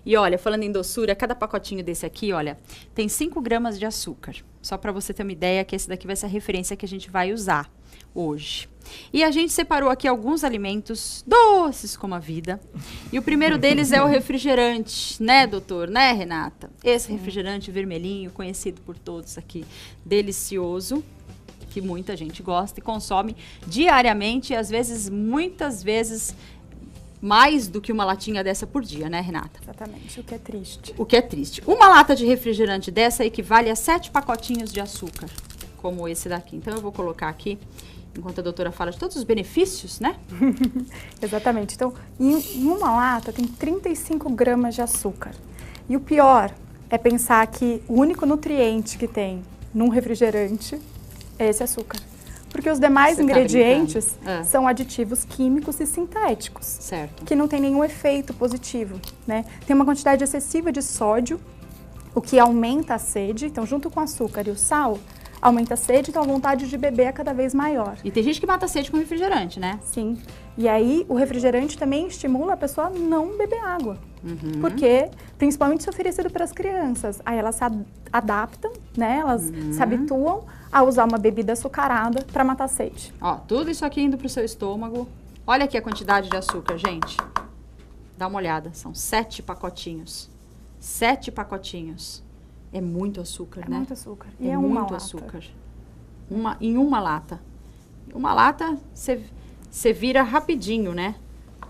E olha, falando em doçura, cada pacotinho desse aqui, olha, tem 5 gramas de açúcar. Só para você ter uma ideia que esse daqui vai ser a referência que a gente vai usar hoje. E a gente separou aqui alguns alimentos doces como a vida. E o primeiro deles é o refrigerante, né, doutor? Né, Renata? Esse refrigerante vermelhinho, conhecido por todos aqui, delicioso, que muita gente gosta e consome diariamente, e às vezes, muitas vezes, mais do que uma latinha dessa por dia, né, Renata? Exatamente, o que é triste. O que é triste. Uma lata de refrigerante dessa equivale a 7 pacotinhos de açúcar, como esse daqui. Então, eu vou colocar aqui, enquanto a doutora fala de todos os benefícios, né? Exatamente. Então, em uma lata tem 35 gramas de açúcar. E o pior é pensar que o único nutriente que tem num refrigerante é esse açúcar. Porque os demais ingredientes são aditivos químicos e sintéticos. Certo. Que não tem nenhum efeito positivo, né? Tem uma quantidade excessiva de sódio, o que aumenta a sede. Então, junto com o açúcar e o sal, aumenta a sede, então a vontade de beber é cada vez maior. E tem gente que mata a sede com refrigerante, né? Sim. E aí, o refrigerante também estimula a pessoa a não beber água. Porque, principalmente se oferecido para as crianças, aí elas se adaptam, né? Elas se habituam a usar uma bebida açucarada para matar a sede. Ó, tudo isso aqui indo pro seu estômago. Olha aqui a quantidade de açúcar, gente. Dá uma olhada, são 7 pacotinhos. 7 pacotinhos. É muito açúcar, né? É muito açúcar. E É uma muito lata. açúcar. Em uma lata. Uma lata, você vira rapidinho, né?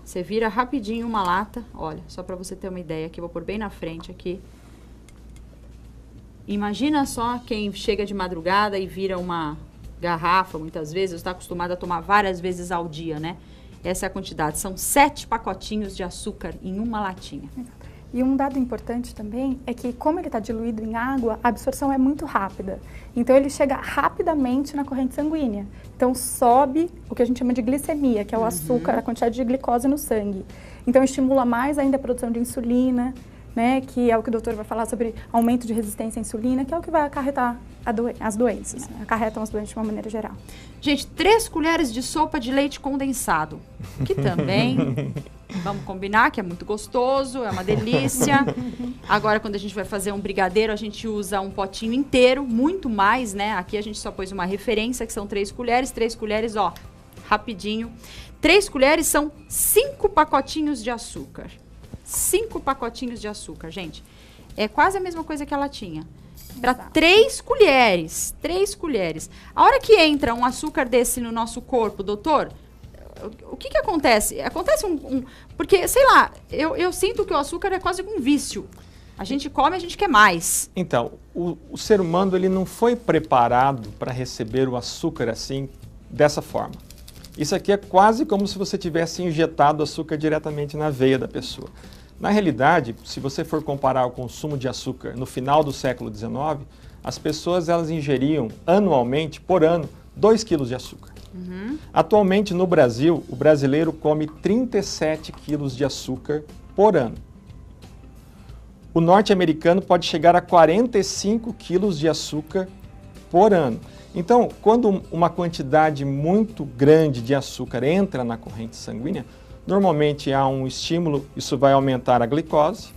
Você vira rapidinho uma lata. Olha, só para você ter uma ideia aqui, vou pôr bem na frente aqui. Imagina só quem chega de madrugada e vira uma garrafa, muitas vezes, está acostumado a tomar várias vezes ao dia, né? Essa é a quantidade. São 7 pacotinhos de açúcar em uma latinha. E um dado importante também é que, como ele está diluído em água, a absorção é muito rápida. Então, ele chega rapidamente na corrente sanguínea. Então, sobe o que a gente chama de glicemia, que é o açúcar, a quantidade de glicose no sangue. Então, estimula mais ainda a produção de insulina, né, que é o que o doutor vai falar sobre aumento de resistência à insulina, que é o que vai acarretar as doenças, né? Acarretam as doenças de uma maneira geral. Gente, 3 colheres de sopa de leite condensado, que também, vamos combinar, que é muito gostoso, é uma delícia. Agora, quando a gente vai fazer um brigadeiro, a gente usa um potinho inteiro, muito mais, né? Aqui a gente só pôs uma referência, que são 3 colheres, ó, rapidinho. 3 colheres são 5 pacotinhos de açúcar. 5 pacotinhos de açúcar, gente. É quase a mesma coisa que a latinha. Para 3 colheres. 3 colheres. A hora que entra um açúcar desse no nosso corpo, doutor, o que acontece? Acontece porque, sei lá, eu sinto que o açúcar é quase um vício. A gente come, a gente quer mais. Então, o ser humano ele não foi preparado para receber o açúcar assim, dessa forma. Isso aqui é quase como se você tivesse injetado açúcar diretamente na veia da pessoa. Na realidade, se você for comparar o consumo de açúcar no final do século XIX, as pessoas elas ingeriam anualmente, por ano, 2 quilos de açúcar. Atualmente no Brasil, o brasileiro come 37 quilos de açúcar por ano. O norte-americano pode chegar a 45 quilos de açúcar por ano. Então, quando uma quantidade muito grande de açúcar entra na corrente sanguínea, normalmente há um estímulo, isso vai aumentar a glicose,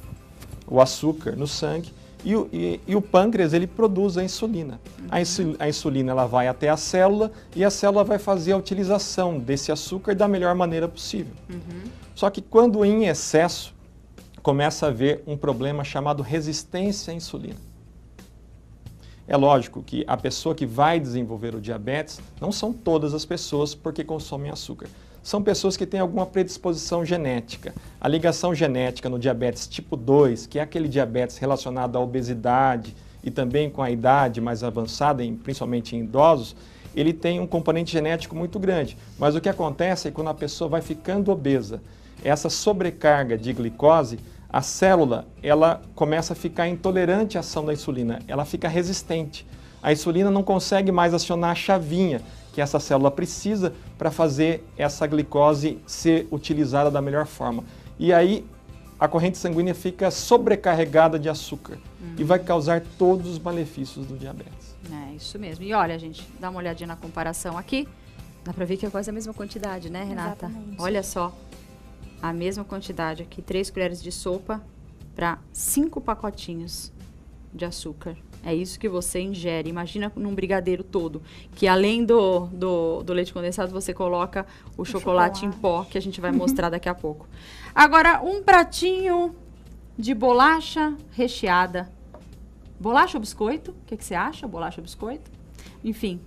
o açúcar no sangue, e o pâncreas ele produz a insulina. A insulina ela vai até a célula e a célula vai fazer a utilização desse açúcar da melhor maneira possível. Só que quando em excesso, começa a haver um problema chamado resistência à insulina. É lógico que a pessoa que vai desenvolver o diabetes não são todas as pessoas porque consomem açúcar. São pessoas que têm alguma predisposição genética. A ligação genética no diabetes tipo 2, que é aquele diabetes relacionado à obesidade e também com a idade mais avançada, principalmente em idosos, ele tem um componente genético muito grande. Mas o que acontece é que quando a pessoa vai ficando obesa, essa sobrecarga de glicose, a célula ela começa a ficar intolerante à ação da insulina, ela fica resistente. A insulina não consegue mais acionar a chavinha que essa célula precisa para fazer essa glicose ser utilizada da melhor forma. E aí a corrente sanguínea fica sobrecarregada de açúcar e vai causar todos os malefícios do diabetes. É isso mesmo. E olha, gente, dá uma olhadinha na comparação aqui. Dá para ver que é quase a mesma quantidade, né, Renata? Exatamente. Olha só. A mesma quantidade aqui, 3 colheres de sopa para 5 pacotinhos de açúcar. É isso que você ingere. Imagina num brigadeiro todo, que além do leite condensado, você coloca o chocolate em pó, que a gente vai mostrar daqui a pouco. Agora, um pratinho de bolacha recheada. Bolacha ou biscoito? O que você acha? Bolacha ou biscoito? Enfim,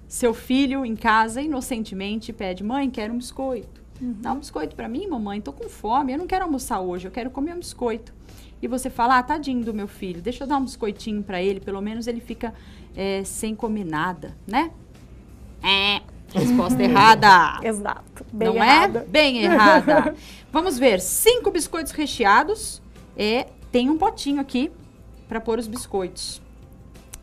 seu filho em casa, inocentemente, pede: mãe, quero um biscoito. Dá um biscoito para mim, mamãe, tô com fome, eu não quero almoçar hoje, eu quero comer um biscoito. E você fala: tadinho do meu filho, deixa eu dar um biscoitinho para ele, pelo menos ele fica sem comer nada, né? Resposta errada. Exato. Bem não errada. É? Bem errada. Vamos ver, 5 biscoitos recheados, tem um potinho aqui para pôr os biscoitos,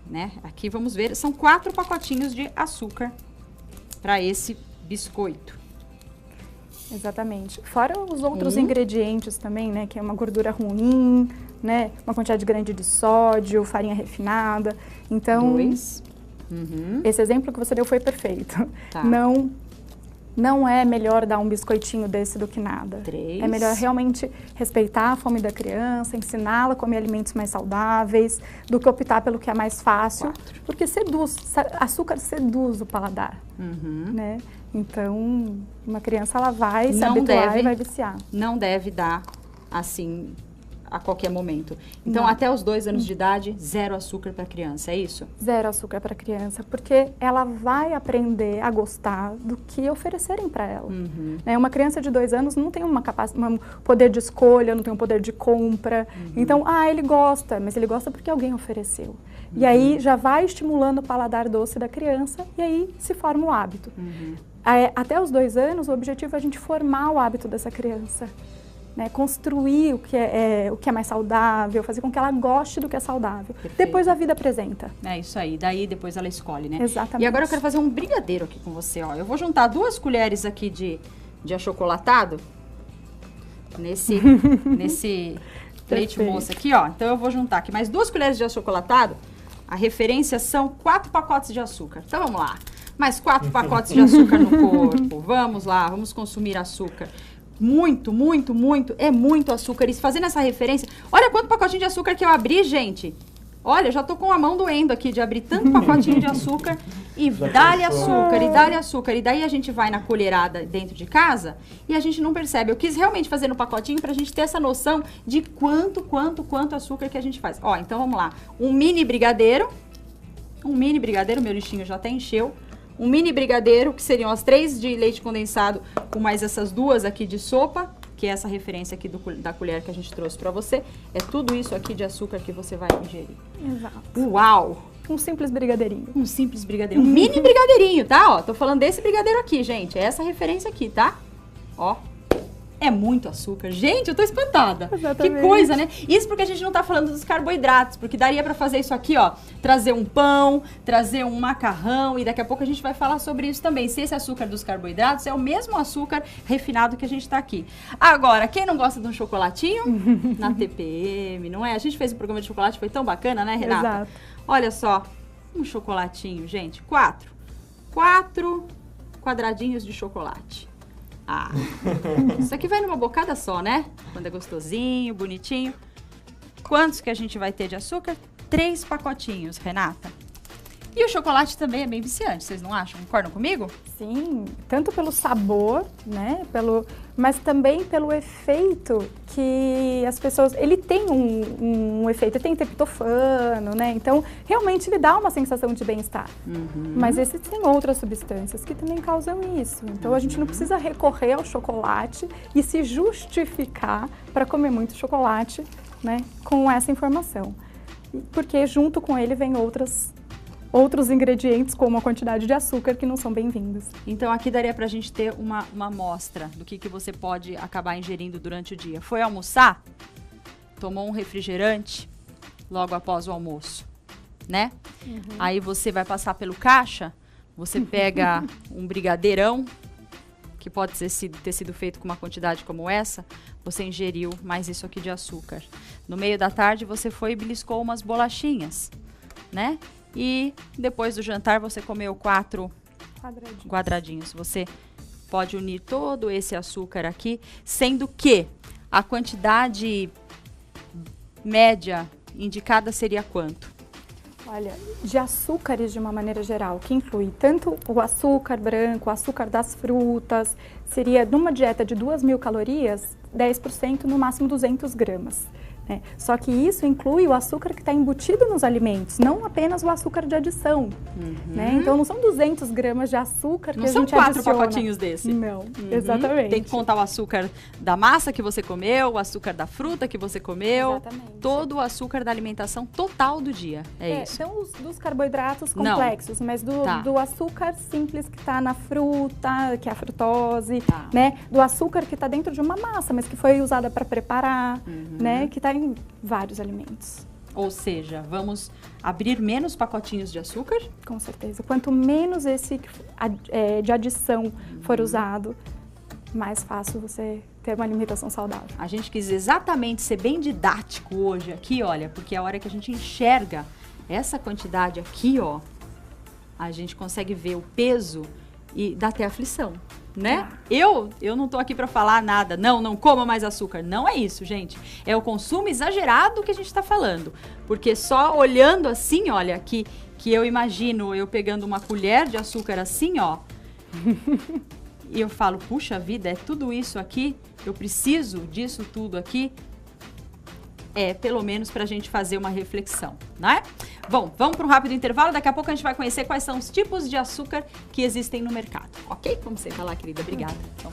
né? Aqui vamos ver, são 4 pacotinhos de açúcar para esse biscoito. Exatamente. Fora os outros ingredientes também, né? Que é uma gordura ruim, né? Uma quantidade grande de sódio, farinha refinada. Então, 2. Esse exemplo que você deu foi perfeito. Tá. Não é melhor dar um biscoitinho desse do que nada. 3. É melhor realmente respeitar a fome da criança, ensiná-la a comer alimentos mais saudáveis, do que optar pelo que é mais fácil. 4. Porque açúcar seduz o paladar, né? Então, uma criança, ela vai se habituar e vai viciar. Não deve dar, assim, a qualquer momento. Então, até os 2 anos de idade, 0 açúcar para a criança, é isso? 0 açúcar para a criança, porque ela vai aprender a gostar do que oferecerem para ela. Né? Uma criança de 2 anos não tem um poder de escolha, não tem um poder de compra. Então, ele gosta, mas ele gosta porque alguém ofereceu. E aí, já vai estimulando o paladar doce da criança e aí se forma o hábito. Até os 2 anos, o objetivo é a gente formar o hábito dessa criança. Né, construir o que é mais saudável, fazer com que ela goste do que é saudável. Perfeito. Depois a vida apresenta. É isso aí, daí depois ela escolhe, né? Exatamente. E agora eu quero fazer um brigadeiro aqui com você, ó. Eu vou juntar 2 colheres aqui de achocolatado nesse leite moça aqui, ó. Então eu vou juntar aqui mais 2 colheres de achocolatado. A referência são 4 pacotes de açúcar. Então vamos lá. Mais 4 pacotes de açúcar no corpo. Vamos lá, vamos consumir açúcar. Muito, muito, muito, é muito açúcar. E fazendo essa referência, olha quanto pacotinho de açúcar que eu abri, gente. Olha, já tô com a mão doendo aqui de abrir tanto pacotinho de açúcar. E dá-lhe açúcar, e dá-lhe açúcar. E daí a gente vai na colherada dentro de casa e a gente não percebe. Eu quis realmente fazer no pacotinho pra gente ter essa noção de quanto açúcar que a gente faz. Ó, então vamos lá. Um mini brigadeiro, meu lixinho já até encheu. Um mini brigadeiro, que seriam as 3 de leite condensado, com mais essas 2 aqui de sopa, que é essa referência aqui da colher que a gente trouxe pra você. É tudo isso aqui de açúcar que você vai ingerir. Exato. Uau! Um simples brigadeirinho. Um simples brigadeiro. Um mini brigadeirinho, tá? Ó, tô falando desse brigadeiro aqui, gente. É essa referência aqui, tá? Ó. É muito açúcar. Gente, eu tô espantada. Exatamente. Que coisa, né? Isso porque a gente não tá falando dos carboidratos, porque daria pra fazer isso aqui, ó. Trazer um pão, trazer um macarrão, e daqui a pouco a gente vai falar sobre isso também. Se esse açúcar dos carboidratos é o mesmo açúcar refinado que a gente tá aqui. Agora, quem não gosta de um chocolatinho? Na TPM, não é? A gente fez um programa de chocolate, foi tão bacana, né, Renata? Exato. Olha só, um chocolatinho, gente. 4 quadradinhos de chocolate. Isso aqui vai numa bocada só, né? Quando é gostosinho, bonitinho. Quantos que a gente vai ter de açúcar? 3 pacotinhos, Renata. E o chocolate também é bem viciante, vocês não acham? Concordam comigo? Sim, tanto pelo sabor, né? Mas também pelo efeito que as pessoas... Ele tem um efeito, ele tem triptofano, né? Então, realmente ele dá uma sensação de bem-estar. Mas existem outras substâncias que também causam isso. Então, a gente não precisa recorrer ao chocolate e se justificar para comer muito chocolate, né? Com essa informação. Porque junto com ele vem outros ingredientes, como a quantidade de açúcar, que não são bem-vindos. Então, aqui daria pra gente ter uma amostra do que você pode acabar ingerindo durante o dia. Foi almoçar? Tomou um refrigerante logo após o almoço, né? Aí você vai passar pelo caixa, você pega um brigadeirão, que pode ter sido feito com uma quantidade como essa, você ingeriu mais isso aqui de açúcar. No meio da tarde, você foi e beliscou umas bolachinhas, né? E depois do jantar você comeu 4 quadradinhos. Você pode unir todo esse açúcar aqui, sendo que a quantidade média indicada seria quanto? Olha, de açúcares de uma maneira geral, que inclui tanto o açúcar branco, o açúcar das frutas, seria numa dieta de 2.000 calorias, 10%, no máximo 200 gramas. Né? Só que isso inclui o açúcar que está embutido nos alimentos, não apenas o açúcar de adição. Né? Então não são 200 gramas de açúcar que a gente adiciona. Não são 4 pacotinhos desse. Não, exatamente. Tem que contar o açúcar da massa que você comeu, o açúcar da fruta que você comeu. Exatamente. Todo o açúcar da alimentação total do dia. É isso. Então dos carboidratos complexos, mas do açúcar simples que está na fruta, que é a frutose, né? Do açúcar que está dentro de uma massa, mas que foi usada para preparar, né? Que está em vários alimentos. Ou seja, vamos abrir menos pacotinhos de açúcar? Com certeza. Quanto menos esse de adição for usado, mais fácil você ter uma alimentação saudável. A gente quis exatamente ser bem didático hoje aqui, olha, porque a hora que a gente enxerga essa quantidade aqui, ó, a gente consegue ver o peso e dá até aflição. Né? Eu não tô aqui para falar nada, não coma mais açúcar. Não é isso, gente. É o consumo exagerado que a gente está falando. Porque só olhando assim, olha, que eu imagino eu pegando uma colher de açúcar assim, ó. E eu falo, puxa vida, é tudo isso aqui? Eu preciso disso tudo aqui? É, pelo menos para a gente fazer uma reflexão, né? Bom, vamos para um rápido intervalo. Daqui a pouco a gente vai conhecer quais são os tipos de açúcar que existem no mercado, ok? Vamos sentar lá, querida. Obrigada. Então,